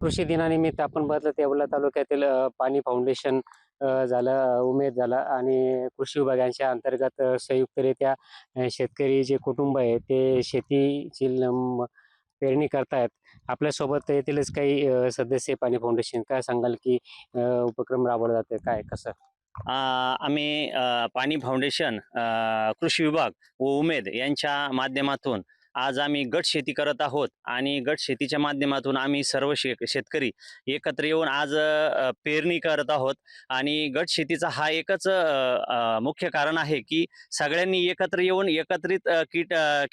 कृषी दिनानिमित्त आपण बघितलं तर येवला तालुक्यातील पाणी फाउंडेशन झालं, उमेद झाला आणि कृषी विभागांच्या अंतर्गत संयुक्तरित्या शेतकरी जे कुटुंब आहे ते शेतीची पेरणी करतायत. आपल्यासोबत येथीलच काही सदस्य पाणी फाउंडेशन काय सांगाल की उपक्रम राबवला जाते काय कसं? आम्ही पाणी फाउंडेशन, कृषी विभाग व उमेद यांच्या माध्यमातून आज आम्ही गट शेती करत आहोत आणि गट शेतीच्या माध्यमातून आम्ही सर्व शेतकरी एकत्र येऊन आज पेरणी करत आहोत. आणि गट शेतीचा हा एकच मुख्य कारण आहे की सगळ्यांनी एकत्र येऊन एकत्रित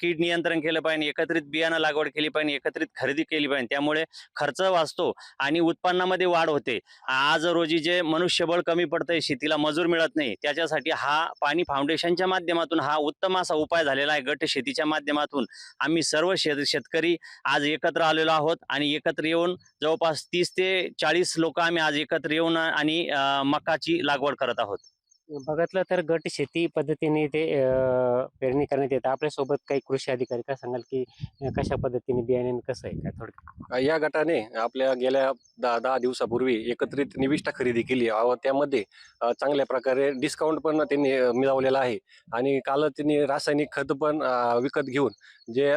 कीड नियंत्रण केलं पाहिजे, एकत्रित बियाणं लागवड केली पाहिजे, एकत्रित खरेदी केली पाहिजे. त्यामुळे खर्च वाचतो आणि उत्पन्नामध्ये वाढ होते. आज रोजी जे मनुष्यबळ कमी पडतंय, शेतीला मजूर मिळत नाही, त्याच्यासाठी हा पाणी फाउंडेशनच्या माध्यमातून हा उत्तम असा उपाय झालेला आहे. गट शेतीच्या माध्यमातून आम्ही सर्व शेतकरी आज एकत्र आलेलो आहोत आणि एकत्र येऊन जवळपास 30 ते 40 लोक आम्ही आज एकत्र येऊन आणि मकाची लागवड करत आहोत. बघितलं तर गट शेती पद्धतीने ते पेरणी करण्यात येतं. आपल्यासोबत काही कृषी अधिकारी काय सांगाल की कशा पद्धतीने बियाणे आणि कसं आहे काय थोडक्यात? या गटाने आपल्या गेल्या 10 दिवसापूर्वी एकत्रित निविष्ठा खरेदी केली व त्यामध्ये चांगल्या प्रकारे डिस्काउंट पण त्यांनी मिळवलेला आहे. आणि काल त्यांनी रासायनिक खत पण विकत घेऊन जे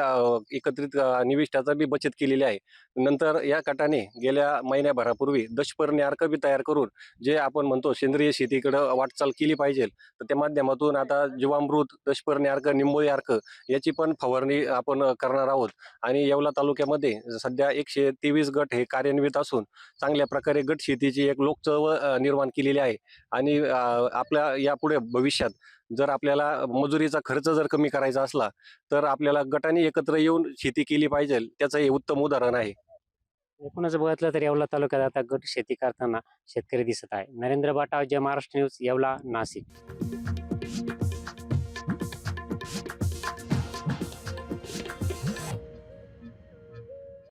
एकत्रित निविष्ठाचा बी बचत केलेली आहे. नंतर या गटाने गेल्या महिन्याभरापूर्वी दशपर्णी अर्क बी तयार करून जे आपण म्हणतो सेंद्रिय शेतीकडं वाटचाल केली पाहिजे, तर त्या माध्यमातून आता जीवामृत, दशपर्णी अर्क, निंबोळी अर्क याची पण फवारणी आपण करणार आहोत. आणि येवला तालुक्यामध्ये सध्या 123 गट हे कार्यान्वित असून चांगल्या प्रकारे गट शेतीची एक लोकचळवळ निर्माण केलेली आहे. आणि आपल्या यापुढे भविष्यात जर आपल्याला मजुरीचा खर्च जर कमी करायचा असला तर आपल्याला गटाने एकत्र येऊन शेती केली पाहिजे. त्याचं हे उत्तम उदाहरण आहे. एकूणच बघितलं तर येवला तालुक्यात आता गट शेती करताना शेतकरी दिसत आहे. नरेंद्र बाटाव, जय महाराष्ट्र न्यूज, येवला, नाशिक.